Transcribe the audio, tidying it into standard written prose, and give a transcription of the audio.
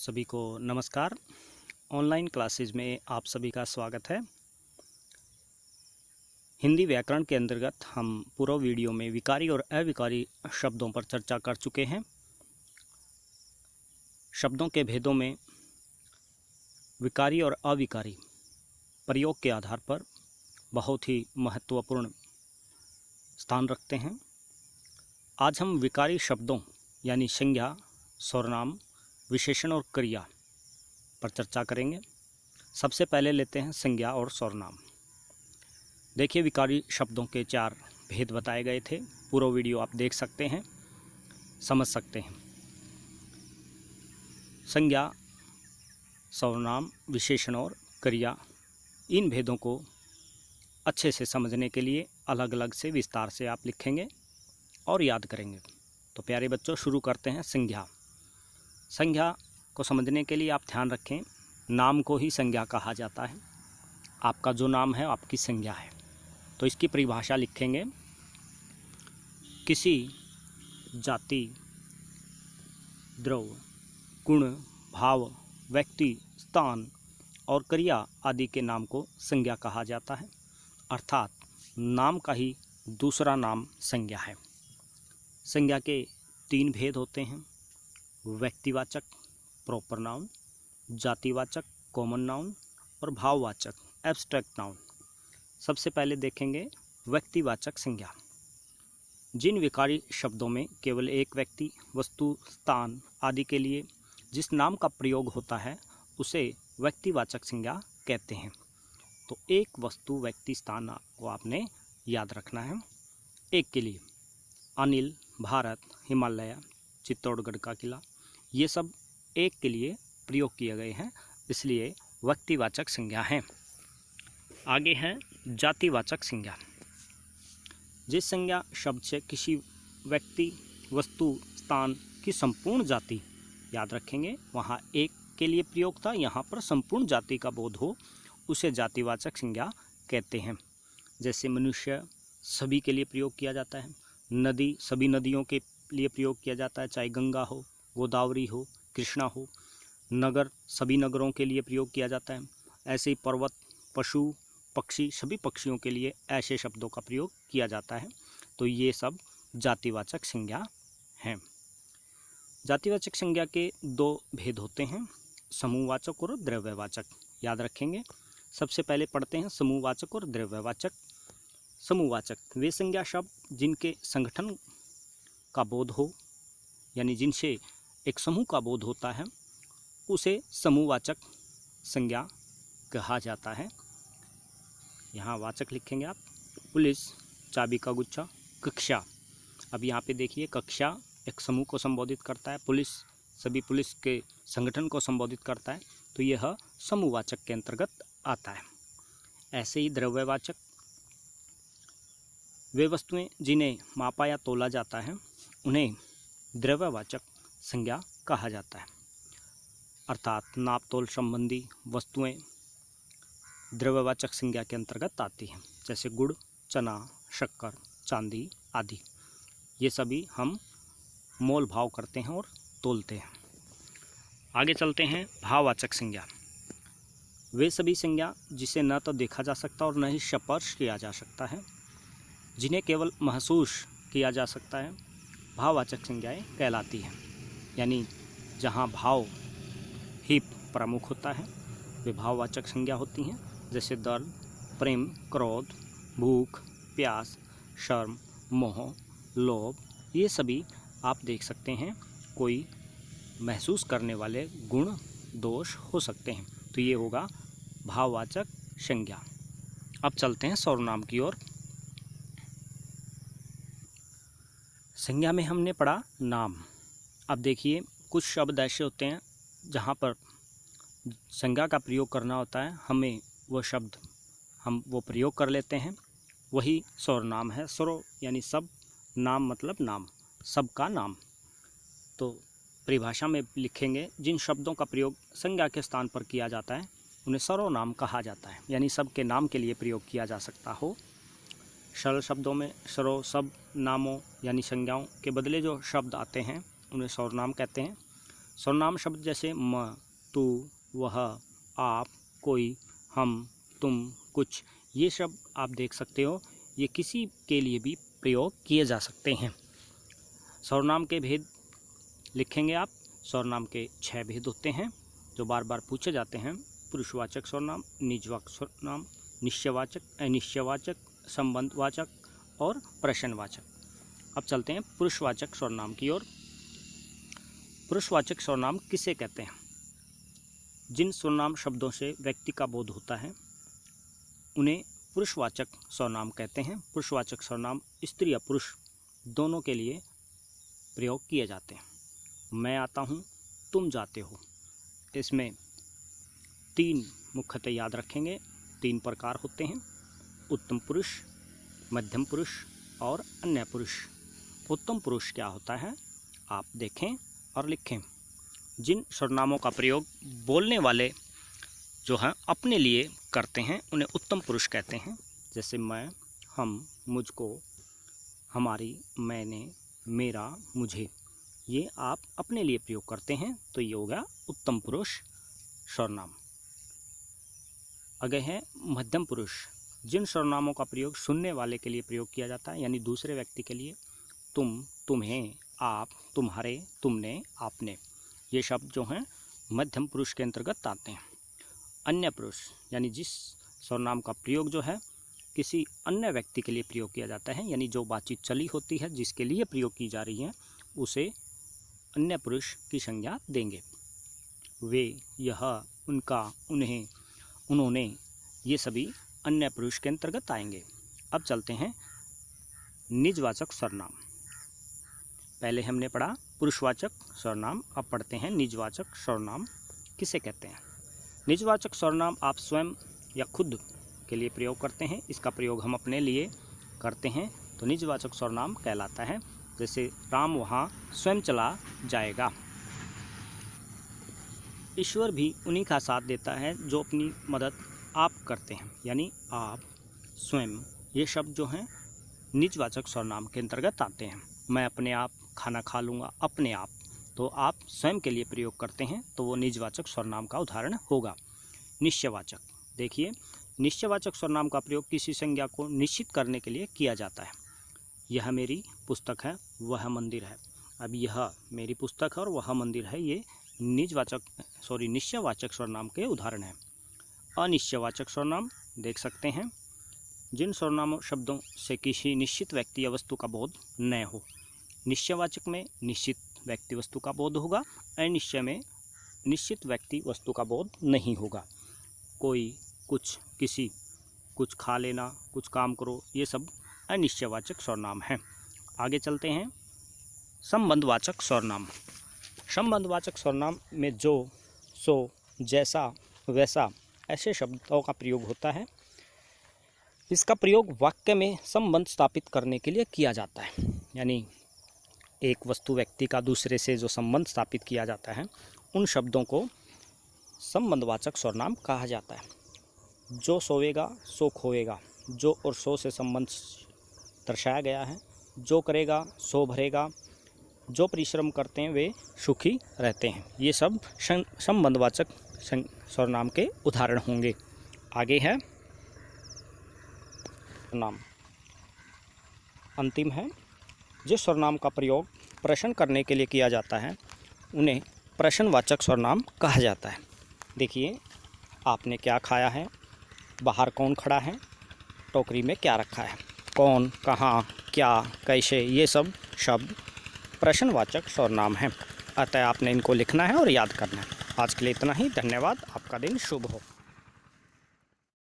सभी को नमस्कार। ऑनलाइन क्लासेज में आप सभी का स्वागत है। हिंदी व्याकरण के अंतर्गत हम पूर्व वीडियो में विकारी और अविकारी शब्दों पर चर्चा कर चुके हैं। शब्दों के भेदों में विकारी और अविकारी प्रयोग के आधार पर बहुत ही महत्वपूर्ण स्थान रखते हैं। आज हम विकारी शब्दों यानी संज्ञा, सर्वनाम, विशेषण और क्रिया पर चर्चा करेंगे। सबसे पहले लेते हैं संज्ञा और सर्वनाम। देखिए, विकारी शब्दों के 4 भेद बताए गए थे। पूरा वीडियो आप देख सकते हैं, समझ सकते हैं। संज्ञा, सर्वनाम, विशेषण और क्रिया, इन भेदों को अच्छे से समझने के लिए अलग अलग से विस्तार से आप लिखेंगे और याद करेंगे। तो प्यारे बच्चों, शुरू करते हैं संज्ञा। संज्ञा को समझने के लिए आप ध्यान रखें, नाम को ही संज्ञा कहा जाता है। आपका जो नाम है आपकी संज्ञा है। तो इसकी परिभाषा लिखेंगे, किसी जाति, द्रव्य, गुण, भाव, व्यक्ति, स्थान और क्रिया आदि के नाम को संज्ञा कहा जाता है। अर्थात नाम का ही दूसरा नाम संज्ञा है। संज्ञा के 3 भेद होते हैं, व्यक्तिवाचक प्रॉपर नाउन, जातिवाचक कॉमन नाउन और भाववाचक एब्स्ट्रैक्ट नाउन। सबसे पहले देखेंगे व्यक्तिवाचक संज्ञा। जिन विकारी शब्दों में केवल एक व्यक्ति, वस्तु, स्थान आदि के लिए जिस नाम का प्रयोग होता है उसे व्यक्तिवाचक संज्ञा कहते हैं। तो एक वस्तु, व्यक्ति, स्थान को आपने याद रखना है। एक के लिए अनिल, भारत, हिमालय, चित्तौड़गढ़ का किला, ये सब एक के लिए प्रयोग किए गए हैं, इसलिए व्यक्तिवाचक संज्ञा हैं। आगे है जातिवाचक संज्ञा। जिस संज्ञा शब्द से किसी व्यक्ति, वस्तु, स्थान की संपूर्ण जाति, याद रखेंगे वहाँ एक के लिए प्रयोग था, यहाँ पर संपूर्ण जाति का बोध हो, उसे जातिवाचक संज्ञा कहते हैं। जैसे मनुष्य सभी के लिए प्रयोग किया जाता है, नदी सभी नदियों के लिए प्रयोग किया जाता है, चाहे गंगा हो, गोदावरी हो, कृष्णा हो। नगर सभी नगरों के लिए प्रयोग किया जाता है। ऐसे ही पर्वत, पशु, पक्षी, सभी पक्षियों के लिए ऐसे शब्दों का प्रयोग किया जाता है। तो ये सब जातिवाचक संज्ञा हैं। जातिवाचक संज्ञा के 2 भेद होते हैं, समूहवाचक और द्रव्यवाचक। याद रखेंगे। सबसे पहले पढ़ते हैं समूहवाचक और द्रव्यवाचक। समूहवाचक वे संज्ञा शब्द जिनके संगठन का बोध हो, यानी जिनसे एक समूह का बोध होता है, उसे समूहवाचक संज्ञा कहा जाता है। यहाँ वाचक लिखेंगे आप, पुलिस, चाबी का गुच्छा, कक्षा। अब यहाँ पे देखिए, कक्षा एक समूह को संबोधित करता है, पुलिस सभी पुलिस के संगठन को संबोधित करता है, तो यह समूहवाचक के अंतर्गत आता है। ऐसे ही द्रव्यवाचक वे वस्तुएं जिन्हें मापा या तोला जाता है उन्हें द्रव्यवाचक संज्ञा कहा जाता है। अर्थात नाप तोल संबंधी वस्तुएं द्रव्यवाचक संज्ञा के अंतर्गत आती हैं। जैसे गुड़, चना, शक्कर, चांदी आदि, ये सभी हम मोल भाव करते हैं और तोलते हैं। आगे चलते हैं भाववाचक संज्ञा। वे सभी संज्ञा जिसे न तो देखा जा सकता और न ही स्पर्श किया जा सकता है, जिन्हें केवल महसूस किया जा सकता है, भाववाचक संज्ञाएं कहलाती हैं। यानी जहाँ भाव ही प्रमुख होता है वे भाववाचक संज्ञा होती हैं। जैसे दर्द, प्रेम, क्रोध, भूख, प्यास, शर्म, मोह, लोभ, ये सभी आप देख सकते हैं कोई महसूस करने वाले गुण, दोष हो सकते हैं। तो ये होगा भाववाचक संज्ञा। अब चलते हैं सर्वनाम की ओर। संज्ञा में हमने पढ़ा नाम। अब देखिए, कुछ शब्द ऐसे होते हैं जहाँ पर संज्ञा का प्रयोग करना होता है, हमें वो शब्द हम वो प्रयोग कर लेते हैं, वही सर्वनाम है। सर्व यानी सब, नाम मतलब नाम, सबका नाम। तो परिभाषा में लिखेंगे, जिन शब्दों का प्रयोग संज्ञा के स्थान पर किया जाता है उन्हें सर्वनाम कहा जाता है। यानी सबके नाम के लिए प्रयोग किया जा सकता हो। सरल शब्दों में सर्व, सब, नामों यानी संज्ञाओं के बदले जो शब्द आते हैं उन्हें सर्वनाम कहते हैं। सर्वनाम शब्द जैसे म, तू, वह, आप, कोई, हम, तुम, कुछ, ये शब्द आप देख सकते हो, ये किसी के लिए भी प्रयोग किए जा सकते हैं। सर्वनाम के भेद लिखेंगे आप। सर्वनाम के 6 भेद होते हैं जो बार बार पूछे जाते हैं। पुरुषवाचक सर्वनाम, निजवाचक सर्वनाम, निश्चयवाचक, अनिश्चयवाचक, संबंधवाचक और प्रश्नवाचक। अब चलते हैं पुरुषवाचक सर्वनाम की ओर। पुरुषवाचक सर्वनाम किसे कहते हैं? जिन सर्वनाम शब्दों से व्यक्ति का बोध होता है उन्हें पुरुषवाचक सर्वनाम कहते हैं। पुरुषवाचक सर्वनाम स्त्री या पुरुष दोनों के लिए प्रयोग किए जाते हैं। मैं आता हूँ, तुम जाते हो, इसमें 3 मुख्यतः याद रखेंगे। 3 प्रकार होते हैं: उत्तम पुरुष, मध्यम पुरुष और अन्य पुरुष। उत्तम पुरुष क्या होता है आप देखें और लिखें। जिन सर्वनामों का प्रयोग बोलने वाले जो हैं अपने लिए करते हैं उन्हें उत्तम पुरुष कहते हैं। जैसे मैं, हम, मुझको, हमारी, मैंने, मेरा, मुझे, ये आप अपने लिए प्रयोग करते हैं तो ये हो गया उत्तम पुरुष सर्वनाम। आगे है मध्यम पुरुष। जिन सर्वनामों का प्रयोग सुनने वाले के लिए प्रयोग किया जाता है, यानी दूसरे व्यक्ति के लिए, तुम, तुम्हें, आप, तुम्हारे, तुमने, आपने, ये शब्द जो हैं मध्यम पुरुष के अंतर्गत आते हैं। अन्य पुरुष, यानी जिस सर्वनाम का प्रयोग जो है किसी अन्य व्यक्ति के लिए प्रयोग किया जाता है, यानी जो बातचीत चली होती है जिसके लिए प्रयोग की जा रही है उसे अन्य पुरुष की संज्ञा देंगे। वे, यह, उनका, उन्हें, उन्होंने, ये सभी अन्य पुरुष के अंतर्गत आएंगे। अब चलते हैं निजवाचक सर्वनाम। पहले हमने पढ़ा पुरुषवाचक सर्वनाम, अब पढ़ते हैं निजवाचक सर्वनाम किसे कहते हैं। निजवाचक सर्वनाम आप स्वयं या खुद के लिए प्रयोग करते हैं, इसका प्रयोग हम अपने लिए करते हैं तो निजवाचक सर्वनाम कहलाता है। जैसे राम वहाँ स्वयं चला जाएगा। ईश्वर भी उन्हीं का साथ देता है जो अपनी मदद आप करते हैं, यानी आप, स्वयं, ये शब्द जो हैं निजवाचक सर्वनाम के अंतर्गत आते हैं। मैं अपने आप खाना खा लूँगा, अपने आप, तो आप स्वयं के लिए प्रयोग करते हैं तो वो निजवाचक सर्वनाम का उदाहरण होगा। निश्चयवाचक, देखिए निश्चयवाचक सर्वनाम का प्रयोग किसी संज्ञा को निश्चित करने के लिए किया जाता है। यह मेरी पुस्तक है, वह मंदिर है। अब यह मेरी पुस्तक है और वह मंदिर है, ये निश्चयवाचक सर्वनाम के उदाहरण हैं। अनिश्चयवाचक सर्वनाम देख सकते हैं, जिन सर्वनाम शब्दों से किसी निश्चित व्यक्ति या वस्तु का बोध न हो। निश्चयवाचक में निश्चित व्यक्ति वस्तु का बोध होगा, अनिश्चय में निश्चित व्यक्ति वस्तु का बोध नहीं होगा। कोई, कुछ, किसी, कुछ खा लेना, कुछ काम करो, ये सब अनिश्चयवाचक सर्वनाम हैं। आगे चलते हैं संबंधवाचक सर्वनाम। संबंधवाचक सर्वनाम में जो, सो, जैसा, वैसा ऐसे शब्दों का प्रयोग होता है। इसका प्रयोग वाक्य में संबंध स्थापित करने के लिए किया जाता है, यानी एक वस्तु व्यक्ति का दूसरे से जो संबंध स्थापित किया जाता है उन शब्दों को संबंधवाचक सर्वनाम कहा जाता है। जो सोएगा सो खोएगा, जो और सो से संबंध दर्शाया गया है। जो करेगा सो भरेगा, जो परिश्रम करते हैं वे सुखी रहते हैं, ये सब संबंधवाचक सर्वनाम के उदाहरण होंगे। आगे है नाम, अंतिम है। जिस सर्वनाम का प्रयोग प्रश्न करने के लिए किया जाता है उन्हें प्रश्नवाचक सर्वनाम कहा जाता है। देखिए, आपने क्या खाया है, बाहर कौन खड़ा है, टोकरी में क्या रखा है, कौन, कहाँ, क्या, कैसे, ये सब शब्द प्रश्नवाचक सर्वनाम हैं। अतः आपने इनको लिखना है और याद करना है। आज के लिए इतना ही। धन्यवाद। आपका दिन शुभ हो।